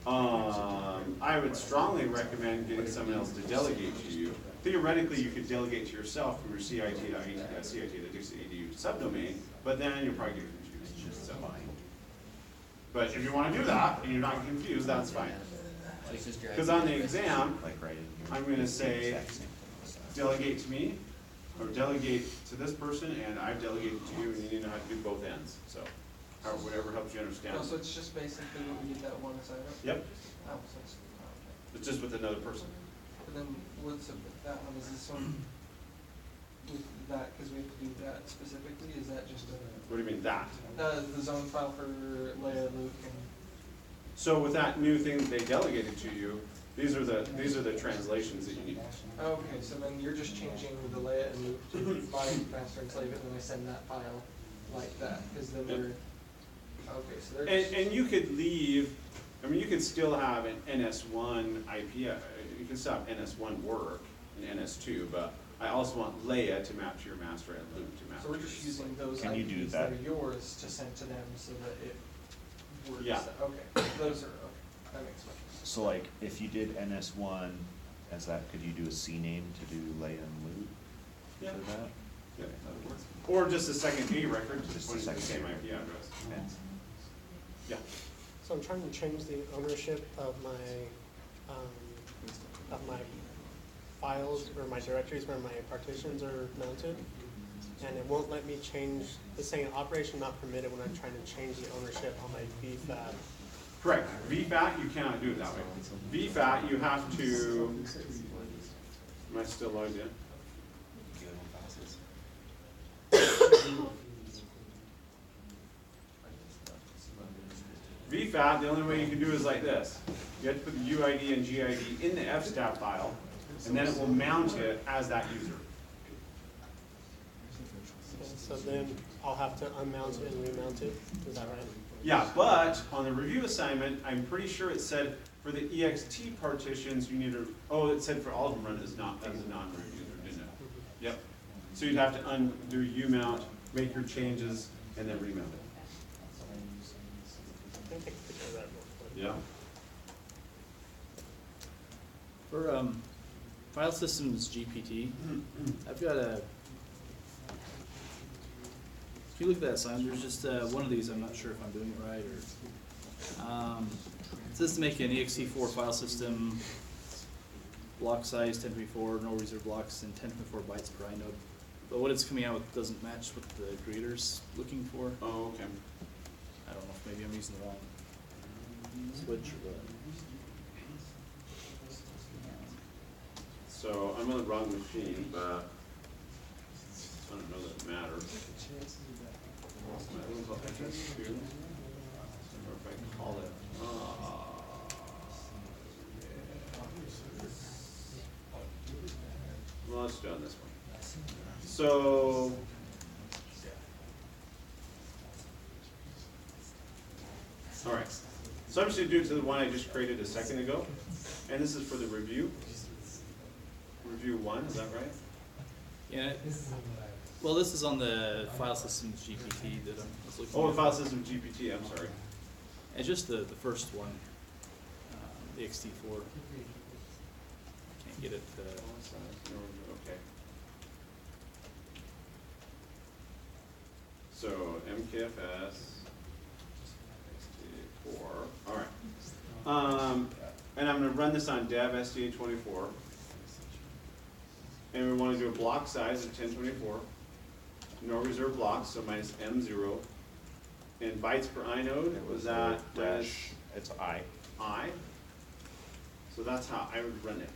I would strongly recommend getting someone else to delegate to you. Theoretically, you could delegate to yourself from your CIT, the Dixie EDU subdomain, but then you'll probably get confused. So. But if you want to do that and you're not confused, that's fine. Because on the exam, I'm going to say delegate to me, or delegate to this person, and I've delegated to you, and you need to know how to do both ends. So, whatever helps you understand. Oh, so it's just basically what we did that one assignment? Yep. Oh, so it's, okay. It's just with another person. But then what's up with that one? Is this one with that, because we have to do that specifically? Is that just a... What do you mean that? The zone file for Leia, Luke, and... So with that new thing that they delegated to you, these are the translations that you need. Okay, so then you're just changing the Leia and Luke to my master and slave, and then I send that file like that, because then they're... Okay, so they're just... And you could leave, I mean, you could still have an NS1 IP, you can still have NS1 work and NS2, but I also want Leia to map to your master and Luke to map to So we're your just using those Can you do IPs that? that are yours to send to them so that it works. Yeah. Okay, those are, okay, that makes sense. So like, if you did NS1 as that, could you do a CNAME to do Leia and Luke Yeah. for that? Yeah, that would work. Or just a second A record, just Just pointing a to the same second. IP address. Okay. Yeah. So I'm trying to change the ownership of my files or my directories where my partitions are mounted, and it won't let me change. It's saying operation not permitted when I'm trying to change the ownership on my VFAT. Correct. VFAT, you cannot do it that way. VFAT, you have to. Am I still logged in? VFAT, the only way you can do is like this. You have to put the UID and GID in the fstat file, and then it will mount it as that user. And so then I'll have to unmount it and remount it. Is that right? Yeah, but on the review assignment, I'm pretty sure it said for the EXT partitions, you need to, oh, it said for all of them run as a non-root user, didn't it? Yep. So you'd have to undo umount, make your changes, and then remount it. I think I can figure that real quick. Yeah. For file systems GPT, I've got a. If you look at that sign, there's just one of these. I'm not sure if I'm doing it right or. It says to make an ext4 file system, block size 1024, no reserve blocks, and 1024 bytes per inode. But what it's coming out with doesn't match what the creator's looking for. Oh, okay. I don't know if maybe I'm using the wrong switch or what. So I'm on the wrong machine, but I don't know that it matters. My little FS2, or if I call it, well, let's do it on this one. So, all right. So I'm just going to do it to the one I just created a second ago, and this is for the review. Review 1, is that right? Yeah. Well, this is on the file systems GPT that I was looking Oh, at. the file system GPT, I'm sorry. And just the first one, the XT4. Can't get it. Okay. So MKFS, SDA4, all right. And I'm going to run this on dev SDA24. And we want to do a block size of 1024. No reserve blocks, so minus M0. And bytes per inode, was that Dash, it's I. I? So that's how I would run it.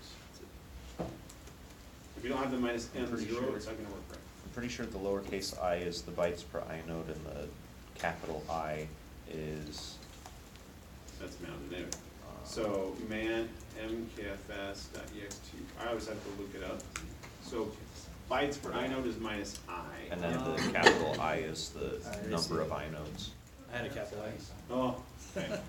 If you don't have the minus M0, pretty sure. it's not going to work right. I'm pretty sure the lowercase I is the bytes per inode and the capital I is. That's mounted anyway. So man mkfs.ext. I always have to look it up. So bytes per inode is minus I. And then the capital I is the number of inodes. I had a capital I. Oh, okay.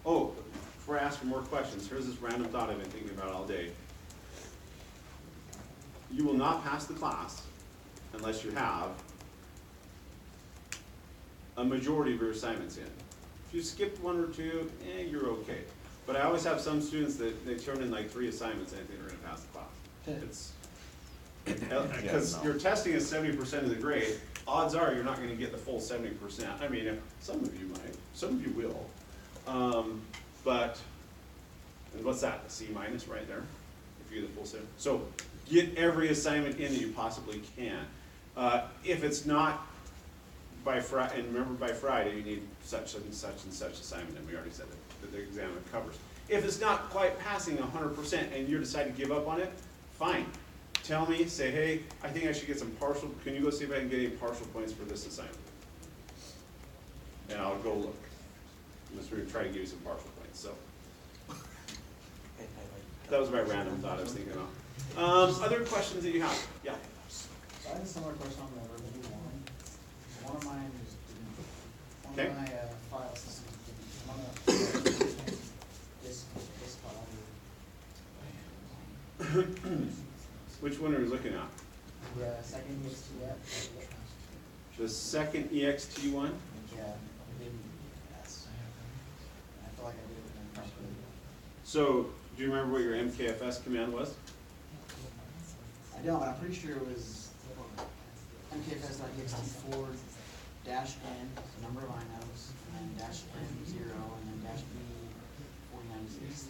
Oh, before I ask for more questions, here's this random thought I've been thinking about all day. You will not pass the class unless you have a majority of your assignments in. If you skipped one or two, you're okay. But I always have some students that they turn in like 3 assignments and I think they're gonna pass the class. It's, because no. your testing is 70% of the grade, odds are you're not gonna get the full 70%. I mean, some of you might, some of you will. But, and what's that, a C minus right there? If you get the full 70. So get every assignment in that you possibly can. If it's not by Friday, and remember by Friday you need such and such and such assignment, and we already said that the examiner covers. If it's not quite passing 100% and you decide to give up on it, fine. Tell me, say, hey, I think I should get some partial, can you go see if I can get any partial points for this assignment? And I'll go look. Unless we're gonna try to give you some partial points, so. That was my random thought I was thinking about. Other questions that you have? Yeah. So I have a similar question on the review one. One of mine, Okay. one of my file systems, one of this file. Which one are we looking at? The second EXT, yeah. The second EXT one? Yeah, I didn't, yes. I feel like I did it improperly. So, do you remember what your MKFS command was? I don't, but I'm pretty sure it was mkfs.ext4 -n, the number of inodes, and then -n0, and then -b 4096.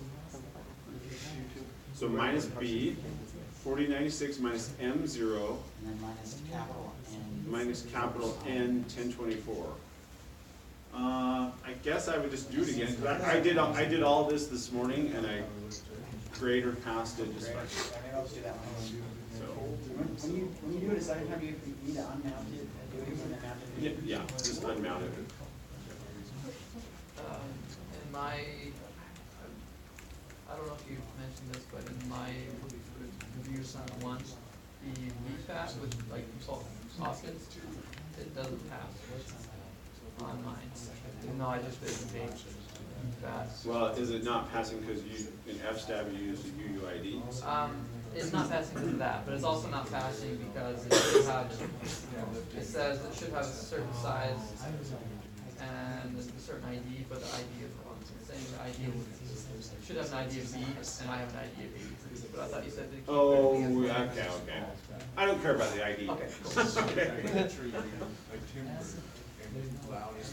So minus B, 4096 minus M0 And then minus capital N. minus capital N 1024. I guess I would just do it again, because I did all this morning, and I grade or passed it just fine. Maybe I'll just do that one. So, When you do it a second time, you need to unmount it and do it and then mount it. yeah, just unmount it. In my, I don't know if you mentioned this, but in my review assignment one, the VPAT with like sockets, it doesn't pass on mine. Even though I just did the big VPAT. Well, is it not passing because you, in FSTAB, you used a UUID? It's not passing because of that, but it's also not passing because it should have, it says it should have a certain size and a certain ID, but the ID is wrong. It's saying the ID should have an ID of B, and I have an ID of B. But I thought you said that. Oh, okay. I don't care about the ID. Okay, cool. Okay.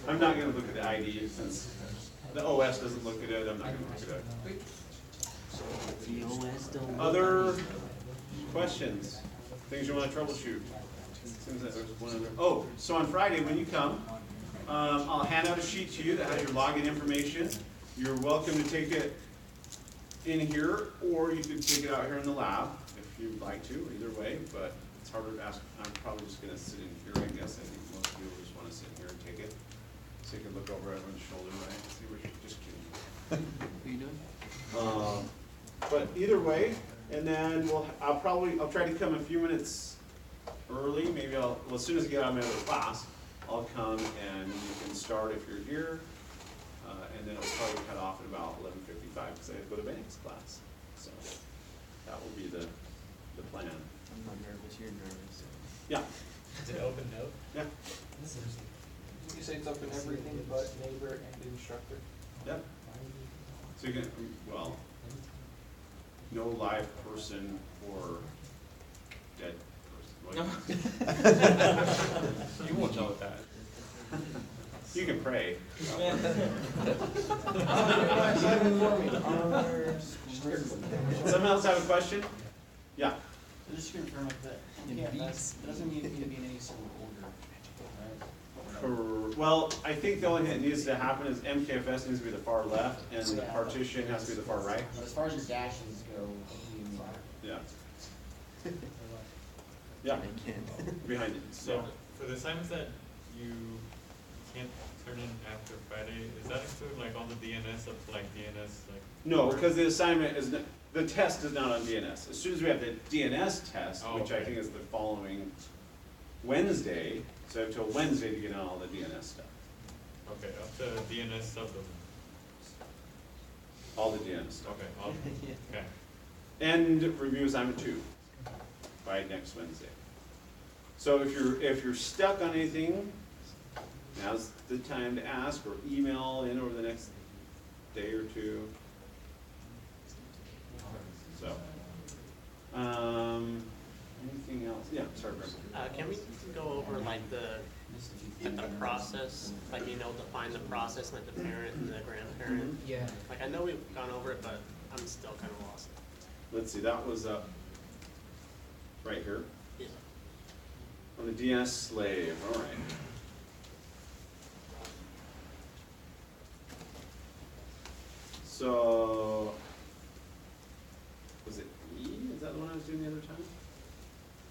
I'm not gonna look at the ID since the OS doesn't look at it, I'm not gonna look at it. Other questions? Things you wanna troubleshoot? Seems like there's one other. Oh, so on Friday when you come, I'll hand out a sheet to you that has your login information. You're welcome to take it in here, or you could take it out here in the lab if you'd like to, either way, but it's harder to ask. I'm probably just gonna sit in here, I guess. I think most people just wanna sit here and take it. So you can look over everyone's shoulder, right? See what you're just kidding. What are you doing? But either way, and then I'll try to come a few minutes early. Maybe well, as soon as I get out of my other class, I'll come and you can start if you're here. And then it'll probably cut off at about 11:55 because I have to go to Bennett's class. So that will be the plan. I'm not nervous, you're nervous. Yeah. Is it open note? Yeah. You say it's open everything but neighbor and instructor? Yep. So you can, well, no live person or dead person. You won't know that. You can pray. Someone else have a question? Yeah. So just to confirm with the MKFS, it doesn't need to be in any sort of order, right? Well, I think the only thing that needs to happen is MKFS needs to be the far left and the partition has to be the far right. But as far as your dashes go, Yeah. Yeah, behind it. So, for the assignments that you can't turn in after Friday, is that include like all the DNS up to like DNS like? No, because the assignment is, the test is not on DNS. As soon as we have the DNS test, Oh, which I okay. think is the following Wednesday, so I have till Wednesday to get on all the DNS stuff. Okay, up to DNS subdomain. All the DNS stuff. Okay, okay. And review assignment 2 by next Wednesday. So if you're stuck on anything, Now's the time to ask or email in over the next day or two. So, anything else? Yeah, sorry, Brent. Can we go over like the process, like, you know, define the process, like the parent and the grandparent? Yeah. Like, I know we've gone over it, but I'm still kind of lost. Let's see, that was up right here Yeah. on the DNS slave, all right. So, was it E? Is that the one I was doing the other time?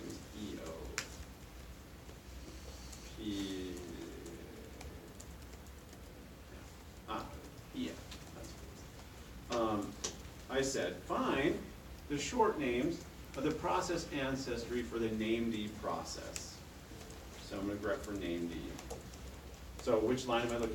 It was EO. P. Yeah, that's what it was. I said, find the short names of the process ancestry for the named process. So I'm gonna grep for named. So which line am I looking